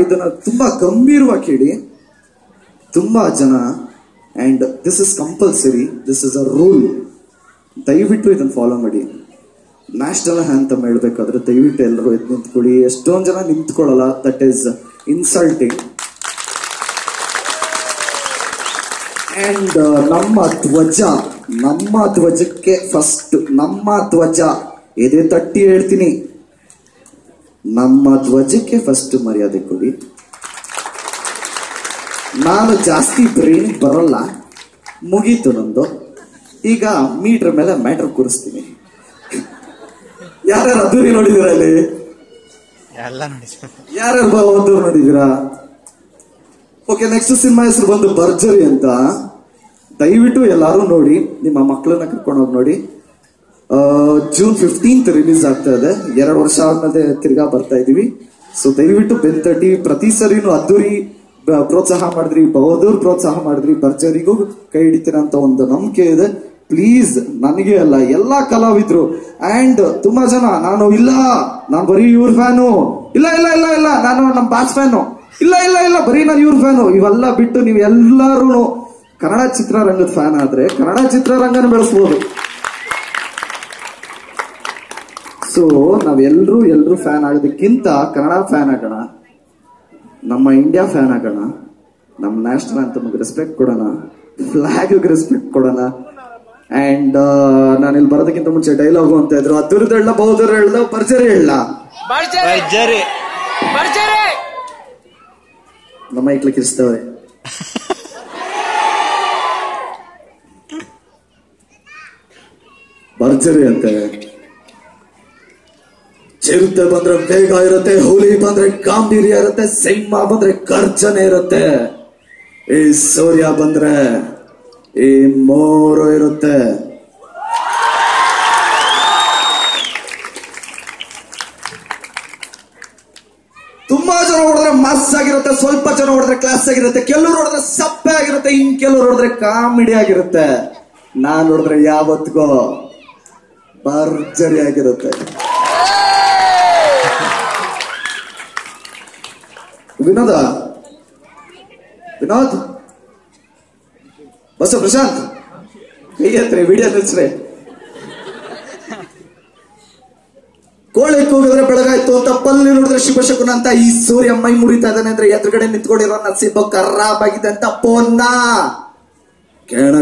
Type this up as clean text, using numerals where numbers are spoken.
ಇದನ್ನ ತುಂಬಾ ಗಂಭೀರವಾಗಿ ಕೇಳಿ. ತುಂಬಾ ಜನ and this is compulsory, this is a rule. ದಯವಿಟ್ಟು ಇದನ್ನ ಫಾಲೋ ಮಾಡಿ. ನ್ಯಾಷನಲ್ ಆಂಥಮ್ ಹೇಳ್ಬೇಕಾದ್ರೆ ದಯವಿಟ್ಟು ಎಲ್ಲರೂ ಎದ್ದು ನಿಂತ್ಕೊಳ್ಳಿ. ಎಷ್ಟೊಂದು ಜನ ನಿಂತ್ಕೊಳ್ಳಲ್ಲ, ದಟ್ ಈಸ್ ಇನ್ಸಲ್ಟಿಂಗ್. ಅಂಡ್ ನಮ್ಮ ಧ್ವಜಕ್ಕೆ ಫಸ್ಟ್, ನಮ್ಮ ಧ್ವಜ ಎದೆ ತಟ್ಟಿ ಹೇಳ್ತೀನಿ, ನಮ್ಮ ಧ್ವಜಕ್ಕೆ ಫಸ್ಟ್ ಮರ್ಯಾದೆ ಕೊಡಿ. ನಾನು ಜಾಸ್ತಿ ಬ್ರೈನ್ ಬರಲ್ಲ, ಮುಗೀತು ನಂದು. ಈಗ ಮೀಟರ್ ಮೇಲೆ ಮ್ಯಾಟರ್ ಕೂರಿಸ್ತೀನಿ. ಯಾರ್ಯಾರು ಅದ್ದೂರಿ ನೋಡಿದಿರ ಅಲ್ಲಿ? ಯಾರ್ಯಾರು ಅದ್ದೂರಿ ನೋಡಿದಿರಾ? ಓಕೆ, ನೆಕ್ಸ್ಟ್ ಸಿನಿಮಾ ಹೆಸರು ಬಂದು ಭರ್ಜರಿ ಅಂತ. ದಯವಿಟ್ಟು ಎಲ್ಲಾರು ನೋಡಿ, ನಿಮ್ಮ ಮಕ್ಕಳನ್ನ ಕರ್ಕೊಂಡೋಗಿ ನೋಡಿ. June 15th ರಿಲೀಸ್ ಆಗ್ತಾ ಇದೆ. 2 ವರ್ಷ ಆದ್ಮೇಲೆ ತಿರ್ಗಾ ಬರ್ತಾ ಇದೀವಿ. ಸೊ ದಯವಿಟ್ಟು ಬೆಂತಟಿ. ಪ್ರತಿ ಸರಿನೂ ಅದ್ದೂರಿ ಪ್ರೋತ್ಸಾಹ ಮಾಡಿದ್ರಿ, ಬಹದ್ದೂರ್ ಪ್ರೋತ್ಸಾಹ ಮಾಡಿದ್ರಿ, ಭರ್ಜರಿಗೂ ಕೈ ಹಿಡಿತೀರ ಅಂತ ಒಂದು ನಂಬಿಕೆ ಇದೆ. ಪ್ಲೀಸ್, ನನಗೆ ಅಲ್ಲ, ಎಲ್ಲಾ ಕಲಾವಿದ್ರು ಅಂಡ್ ತುಂಬಾ ಜನ ನಾನು ಬರೀ ಇವ್ರ ಫ್ಯಾನು, ಇಲ್ಲ ನಾನು ನಮ್ಮ ಬಾಸ್ ಫ್ಯಾನು, ಇಲ್ಲ ಬರೀ ನಾನು ಇವ್ರ ಫ್ಯಾನು, ಇವೆಲ್ಲ ಬಿಟ್ಟು ನೀವು ಎಲ್ಲರೂ ಕನ್ನಡ ಚಿತ್ರರಂಗದ ಫ್ಯಾನ್ ಆದ್ರೆ ಕನ್ನಡ ಚಿತ್ರರಂಗನ ಬೆಳೆಸ್ಬೋದು. ಸೊ ನಾವೆಲ್ಲರೂ ಫ್ಯಾನ್ ಆಗೋದಕ್ಕಿಂತ ಕನ್ನಡ ಫ್ಯಾನ್ ಆಗೋಣ, ನಮ್ಮ ಇಂಡಿಯಾ ಫ್ಯಾನ್ ಆಗೋಣ, ನಮ್ಮ ನ್ಯಾಷನಲ್ ಆಂಥಮ್ಗೆ ರೆಸ್ಪೆಕ್ಟ್ ಕೊಡೋಣ, ಫ್ಲಾಗ್ ರೆಸ್ಪೆಕ್ಟ್ ಕೊಡೋಣ. ಅಂಡ್ ನಾನು ಇಲ್ಲಿ ಬರೋದಕ್ಕಿಂತ ಮುಂಚೆ ಡೈಲಾಗು ಅಂತ ಇದ್ರು, ಅದ್ದೂರಿದು ಹೇಳ, ಬಹದ್ದೂರ್ ಹೇಳ್ದ, ಭರ್ಜರಿ ಹೇಳ. ನಮ್ಮ ಐಕ್ಲಿಕ್ಕೆ ಇರ್ತವೆ. ಭರ್ಜರಿ ಅಂತೆ. ಚಿರತೆ ಬಂದ್ರೆ ವೇಗ ಇರುತ್ತೆ, ಹುಲಿ ಬಂದ್ರೆ ಗಾಂಭೀರ್ಯ ಇರುತ್ತೆ, ಸಿಂಹ ಬಂದ್ರೆ ಗರ್ಜನೆ ಇರುತ್ತೆ, ಈ ಸೂರ್ಯ ಬಂದ್ರೆ ಈ ಮೋರು ಇರುತ್ತೆ. ತುಂಬಾ ಜನ ಹೊಡೆದ್ರೆ ಮಾಸ್ ಆಗಿರುತ್ತೆ, ಸ್ವಲ್ಪ ಜನ ಹೊಡೆದ್ರೆ ಕ್ಲಾಸ್ ಆಗಿರುತ್ತೆ, ಕೆಲವರು ಹೊಡೆದ್ರೆ ಸಪ್ಪೆ ಆಗಿರುತ್ತೆ, ಇನ್ ಕೆಲವರು ಹೊಡೆದ್ರೆ ಕಾಮಿಡಿ ಆಗಿರುತ್ತೆ. ನಾನ್ ಹೊಡೆದ್ರೆ ಯಾವತ್ತಿಗೋ ಭರ್ಜರಿ ಆಗಿರುತ್ತೆ. ವಿನೋದ್ ಬಸ ಪ್ರಶಾಂತ್ ಕೈ ಹತ್ರ ವಿಡಿಯೋ ನಿಲ್ಸ್ರೆ. ಕೋಳಿ ಕೂಗಿದ್ರೆ ಬೆಳಗಾಯ್ತು ಅಂತ, ಪಲ್ಲಿ ನೋಡಿದ್ರೆ ಶಿವಶಕುನ ಅಂತ, ಈ ಸೂರ್ಯ ಮೈ ಮುರಿತಾ ಇದ್ದಾನೆ ಅಂದ್ರೆ ಎದುರುಗಡೆ ನಿಂತ್ಕೊಂಡಿರೋ ನರಸಿಂಹ ಖರಾಬ್ ಆಗಿದೆ ಅಂತ ಪೋನ್ನ ಕೇಳ.